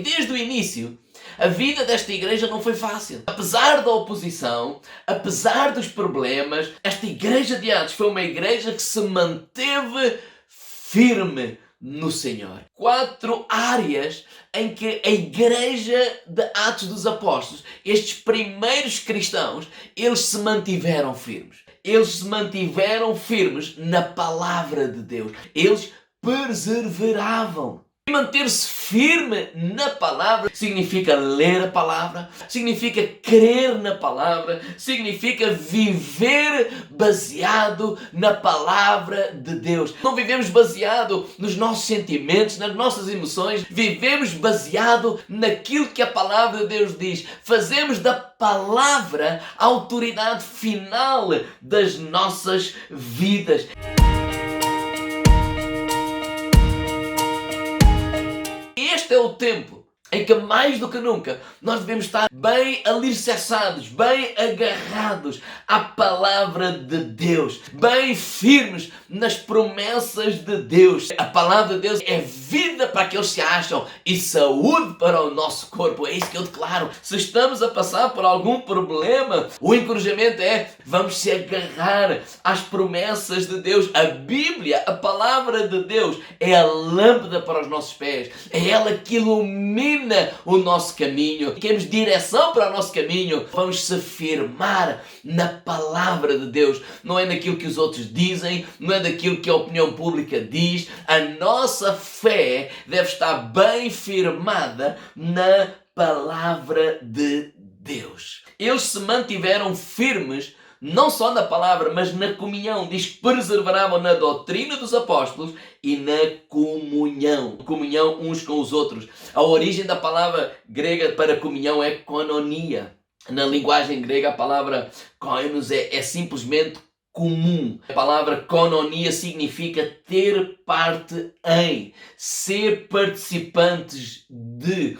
Desde o início, a vida desta igreja não foi fácil. Apesar da oposição, apesar dos problemas, esta igreja de Atos foi uma igreja que se manteve firme no Senhor. 4 áreas em que a igreja de Atos dos Apóstolos, estes primeiros cristãos, eles se mantiveram firmes. Eles se mantiveram firmes na palavra de Deus. Eles perseveravam. Manter-se firme na palavra significa ler a palavra, significa crer na palavra, significa viver baseado na palavra de Deus. Não vivemos baseado nos nossos sentimentos, nas nossas emoções, vivemos baseado naquilo que a palavra de Deus diz. Fazemos da palavra a autoridade final das nossas vidas. Este é o tempo em que, mais do que nunca, nós devemos estar bem alicerçados, bem agarrados à palavra de Deus, bem firmes nas promessas de Deus. A palavra de Deus é vida para aqueles que se acham e saúde para o nosso corpo. É isso que eu declaro. Se estamos a passar por algum problema, o encorajamento é: vamos se agarrar às promessas de Deus. A Bíblia, a palavra de Deus, é a lâmpada para os nossos pés. É ela que ilumina o nosso caminho. Queremos direção para o nosso caminho. Vamos se firmar na palavra de Deus. Não é naquilo que os outros dizem, não é daquilo que a opinião pública diz. A nossa fé deve estar bem firmada na palavra de Deus. Eles se mantiveram firmes não só na palavra, mas na comunhão. Diz que perseveravam na doutrina dos apóstolos e na comunhão. Comunhão uns com os outros. A origem da palavra grega para comunhão é koinonia. Na linguagem grega, a palavra koinos é simplesmente comum. A palavra koinonia significa ter parte em, ser participantes de.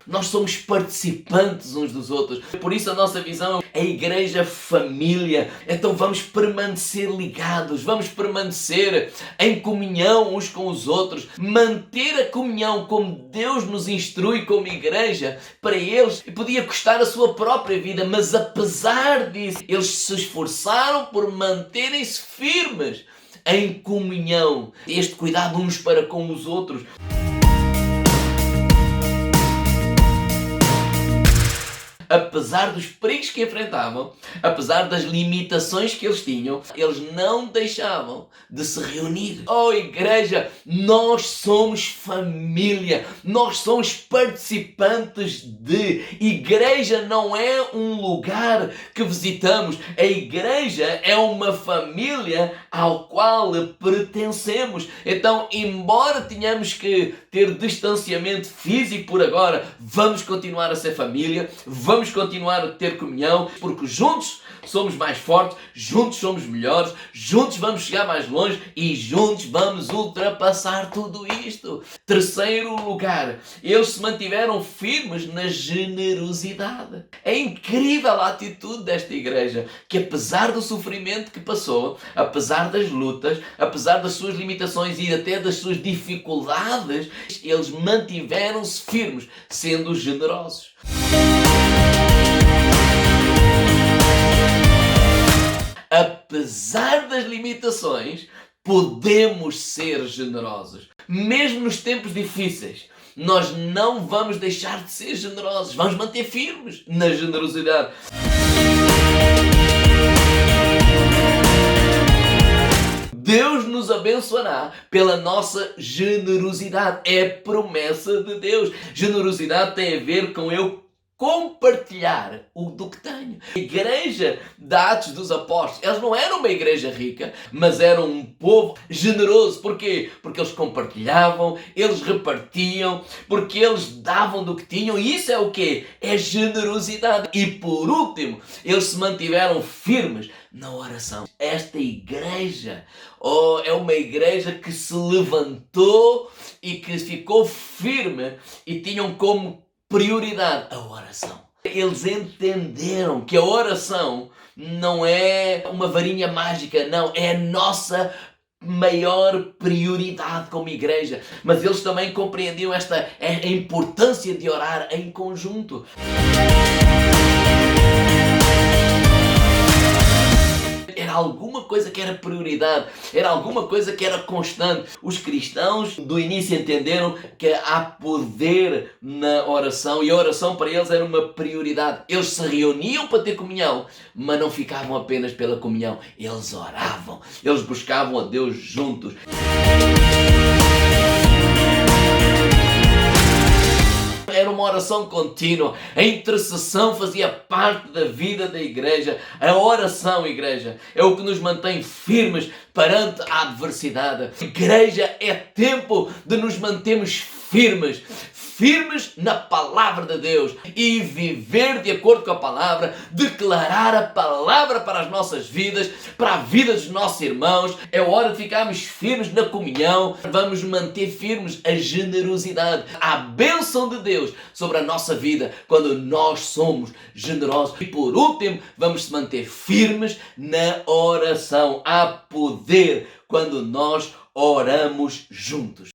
Nós somos participantes uns dos outros. Por isso a nossa visão é a igreja família. Então vamos permanecer ligados, vamos permanecer em comunhão uns com os outros. Manter a comunhão como Deus nos instrui como igreja, para eles podia custar a sua própria vida, mas apesar disso, eles se esforçaram por manterem-se firmes em comunhão. Este cuidado uns para com os outros. Apesar dos perigos que enfrentavam, apesar das limitações que eles tinham, eles não deixavam de se reunir. Oh igreja, nós somos família, nós somos participantes de. Igreja não é um lugar que visitamos, a igreja é uma família ao qual pertencemos. Então, embora tenhamos que ter distanciamento físico por agora, vamos continuar a ser família, vamos continuar a ter comunhão, porque juntos somos mais fortes, juntos somos melhores, juntos vamos chegar mais longe e juntos vamos ultrapassar tudo isto. Terceiro lugar, eles se mantiveram firmes na generosidade. É incrível a atitude desta igreja, que apesar do sofrimento que passou, apesar das lutas, apesar das suas limitações e até das suas dificuldades, eles mantiveram-se firmes, sendo generosos. Apesar das limitações, podemos ser generosos. Mesmo nos tempos difíceis, nós não vamos deixar de ser generosos. Vamos manter firmes na generosidade. Deus nos abençoará pela nossa generosidade. É promessa de Deus. Generosidade tem a ver com eu compartilhar o do que tenho. A igreja de Atos dos Apóstolos, eles não eram uma igreja rica, mas eram um povo generoso. Porquê? Porque eles compartilhavam, eles repartiam, porque eles davam do que tinham. E isso é o quê? É generosidade. E por último, eles se mantiveram firmes na oração. Esta igreja é uma igreja que se levantou e que ficou firme e tinham como prioridade a oração. Eles entenderam que a oração não é uma varinha mágica, não, é a nossa maior prioridade como igreja, mas eles também compreendiam a importância de orar em conjunto. Era alguma coisa que era prioridade, era alguma coisa que era constante. Os cristãos do início entenderam que há poder na oração e a oração para eles era uma prioridade. Eles se reuniam para ter comunhão, mas não ficavam apenas pela comunhão, eles oravam, eles buscavam a Deus juntos. Era uma oração contínua. A intercessão fazia parte da vida da igreja. A oração, igreja, é o que nos mantém firmes perante a adversidade. A igreja é tempo de nos mantermos firmes na palavra de Deus e viver de acordo com a palavra, declarar a palavra para as nossas vidas, para a vida dos nossos irmãos. É hora de ficarmos firmes na comunhão. Vamos manter firmes a generosidade, a bênção de Deus sobre a nossa vida quando nós somos generosos. E por último, vamos se manter firmes na oração. Há poder quando nós oramos juntos.